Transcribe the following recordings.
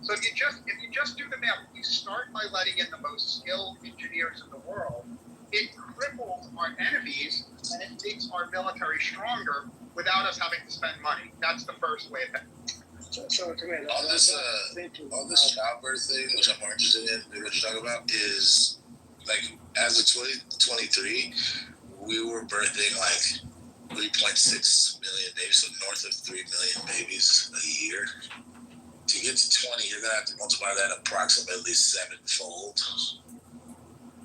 So if you just do the math, you start by letting in the most skilled engineers in the world. It cripples our enemies and it makes our military stronger without us having to spend money. That's the first way of it. So on this childbirth thing, which I'm more interested in, what you're talking about, is like as of 2023, we were birthing like 3.6 million babies, so north of 3 million babies a year. To get to 20, you're gonna have to multiply that approximately sevenfold.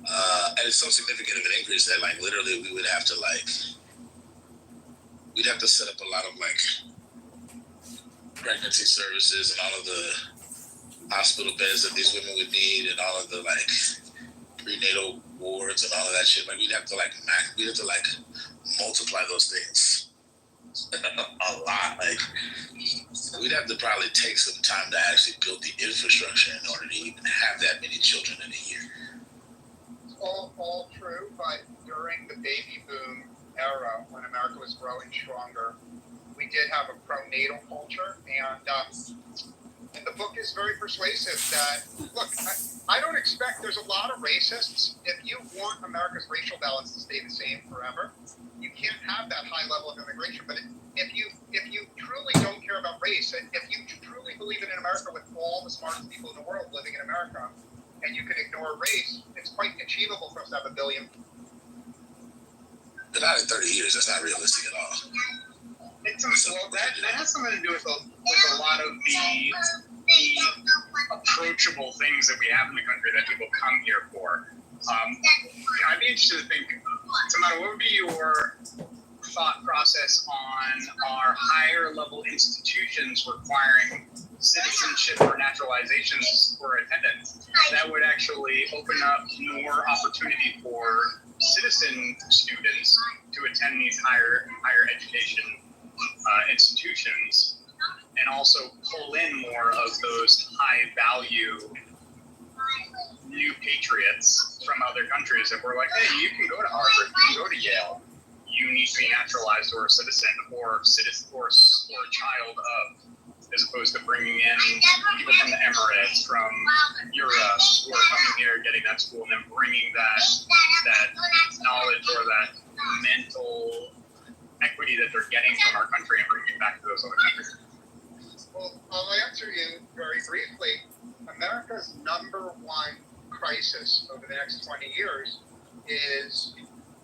And it's so significant of an increase that like literally we'd have to set up a lot of like pregnancy services and all of the hospital beds that these women would need and all of the like prenatal wards and all of that shit. Like we'd have to multiply those things a lot. Like we'd have to probably take some time to actually build the infrastructure in order to even have that many children in a year. All true, but during the baby boom era, when America was growing stronger, we did have a pronatal culture, and the book is very persuasive that, look, I don't expect, there's a lot of racists. If you want America's racial balance to stay the same forever, you can't have that high level of immigration. But if you truly don't care about race, and if you truly believe in America with all the smartest people in the world living in America, and you can ignore race, it's quite achievable for us to have 1 billion. But not in 30 years, that's not realistic at all. That has something to do with a lot of the approachable things that we have in the country that people come here for. I'd be interested to think, Tamara, what would be your thought process on our higher level institutions requiring citizenship or naturalizations for attendance? That would actually open up more opportunity for citizen students to attend these higher education institutions, and also pull in more of those high value new patriots from other countries that were like, hey, you can go to Harvard, you can go to Yale, you need to be naturalized or a citizen or a child of, as opposed to bringing in people from the Emirates, from Europe, who are coming here, getting that school, and then bringing that knowledge or that mental equity that they're getting from our country and bringing it back to those other countries. Well, I'll answer you very briefly. America's number one crisis over the next 20 years is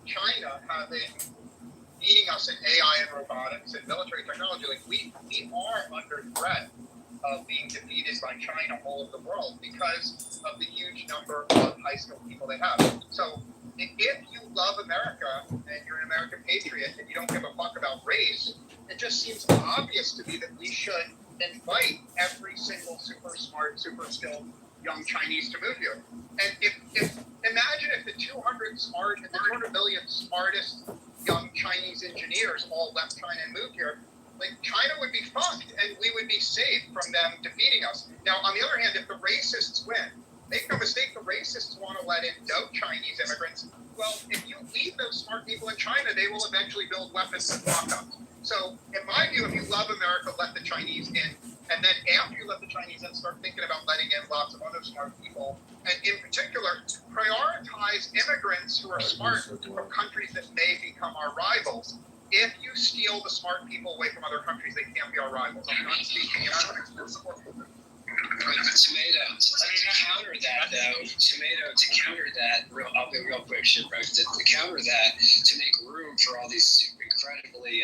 China beating us in AI and robotics and military technology. Like we are under threat of being defeated by China all over the world because of the huge number of high skilled people they have. So if you love America and you're an American patriot and you don't give a fuck about race, it just seems obvious to me that we should invite every single super smart, super skilled young Chinese to move here. And imagine if the 200 million smartest young Chinese engineers all left China and moved here, like China would be fucked and we would be safe from them defeating us. Now, on the other hand, if the racists win, make no mistake, the racists want to let in no Chinese immigrants. Well, if you leave those smart people in China, they will eventually build weapons and walk-ups. So, in my view, if you love America, let the Chinese in. And then after you let the Chinese in, start thinking about letting in lots of other smart people. And in particular, prioritize immigrants who are smart from countries that may become our rivals. If you steal the smart people away from other countries, they can't be our rivals. I'm not speaking, and I don't expect support for them. To counter that, I'll go real quick, to counter that, to make room for all these super incredibly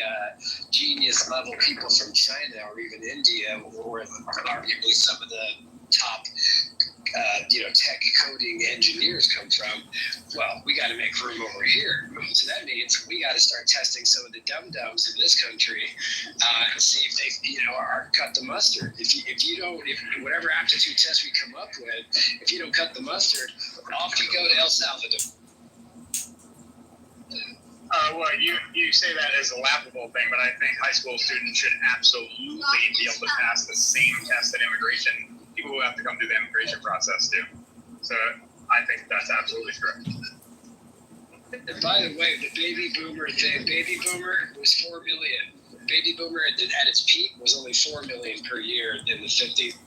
genius level people from China or even India, or arguably some of the top tech coding engineers come from, well, we got to make room over here. So that means we got to start testing some of the dum-dums in this country and see if they, are cut the mustard. If whatever aptitude test we come up with, if you don't cut the mustard, off you go to El Salvador. Well, you say that as a laughable thing, but I think high school students should absolutely be able to pass the same test at immigration. People who have to come through the immigration process too. So I think that's absolutely true. And by the way, the baby boomer was 4 million. Baby boomer at its peak was only 4 million per year in the 50s.